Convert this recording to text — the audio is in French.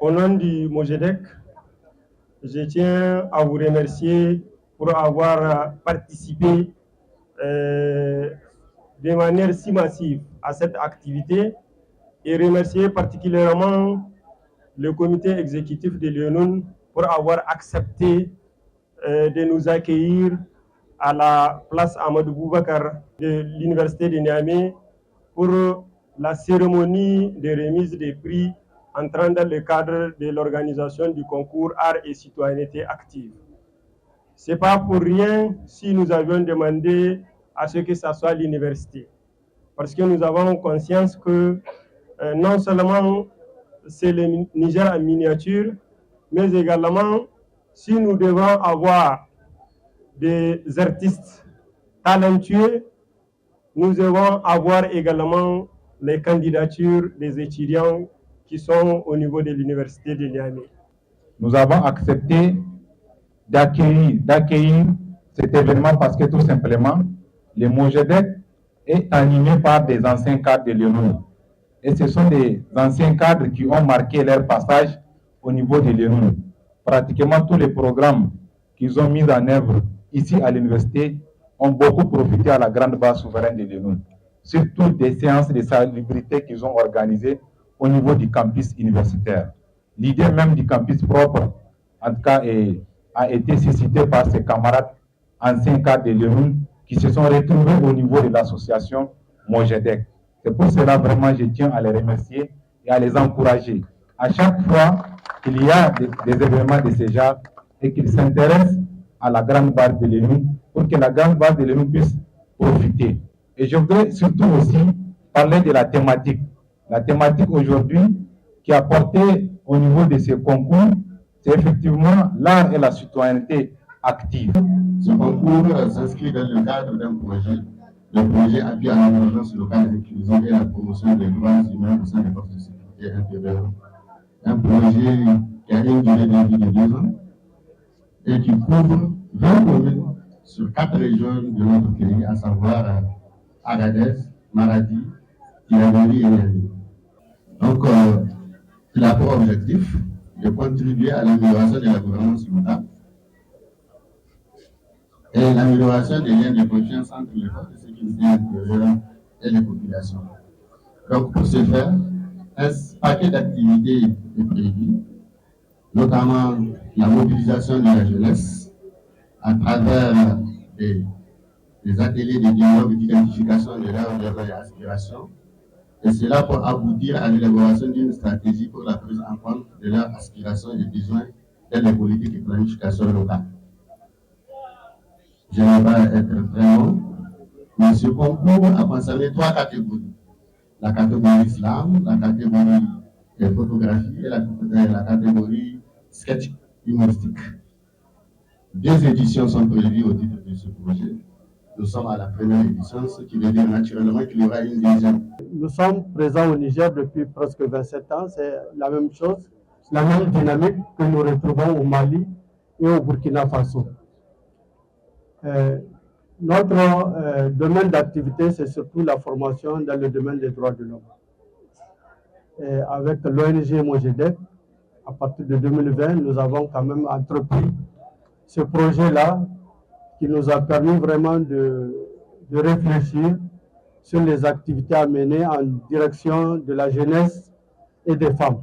Au nom du Mojedec, je tiens à vous remercier pour avoir participé de manière si massive à cette activité et remercier particulièrement le comité exécutif de l'UNUN pour avoir accepté de nous accueillir à la place Amadou Boubacar de l'Université de Niamey pour la cérémonie de remise des prix entrant dans le cadre de l'organisation du concours Art et Citoyenneté Active. Ce n'est pas pour rien si nous avions demandé à ce que ça soit l'université. Parce que nous avons conscience que non seulement c'est le Niger en miniature, mais également si nous devons avoir des artistes talentueux, nous devons avoir également les candidatures des étudiants qui sont au niveau de l'université de Niamey. Nous avons accepté d'accueillir cet événement parce que tout simplement, le Mojedec est animé par des anciens cadres de l'UNUN. Et ce sont des anciens cadres qui ont marqué leur passage au niveau de l'UNUN. Pratiquement tous les programmes qu'ils ont mis en œuvre ici à l'université ont beaucoup profité à la grande base souveraine de l'UNUN. Surtout des séances de salubrité qu'ils ont organisées au niveau du campus universitaire. L'idée même du campus propre, en tout cas, a été suscitée par ses camarades anciens cadres de l'UNUN qui se sont retrouvés au niveau de l'association Mojedec. C'est pour cela vraiment je tiens à les remercier et à les encourager. À chaque fois qu'il y a des événements de ce genre et qu'ils s'intéressent à la grande base de l'UNUN pour que la grande base de l'UNUN puisse profiter. Et je voudrais surtout aussi parler de la thématique. La thématique aujourd'hui qui a porté au niveau de ce concours, c'est effectivement l'art et la citoyenneté active. Ce concours s'inscrit dans le cadre d'un projet, le projet appui à l'émergence locale inclusive et à la promotion des droits humains au sein des forces de sécurité intérieure. Un projet qui a une durée de vie de 2 ans et qui couvre 20 communes sur 4 régions de notre pays, à savoir Agadez, Maradi, Tilaberi et Niamey. Donc, il a pour objectif de contribuer à l'amélioration de la gouvernance locale et l'amélioration des liens de confiance entre les forces de sécurité intérieure et les populations. Donc, pour ce faire, un paquet d'activités est prévu, notamment la mobilisation de la jeunesse à travers des ateliers de dialogue d'identification de leurs besoins et aspirations, et cela pour aboutir à l'élaboration d'une stratégie pour la prise en compte de leurs aspirations et besoins dans les politiques de planification locale. Je ne vais pas être très long, mais ce concours a concerné 3 catégories. La catégorie slam, la catégorie photographie et la catégorie sketch humoristique. 2 éditions sont prévues au titre de ce projet. Nous sommes à la première édition, ce qui veut dire naturellement qu'il y aura une deuxième. Nous sommes présents au Niger depuis presque 27 ans. C'est la même chose, la même dynamique que nous retrouvons au Mali et au Burkina Faso. Notre domaine d'activité, c'est surtout la formation dans le domaine des droits de l'homme. Avec l'ONG Mojedec, à partir de 2020, nous avons quand même entrepris ce projet-là qui nous a permis vraiment de réfléchir sur les activités à mener en direction de la jeunesse et des femmes.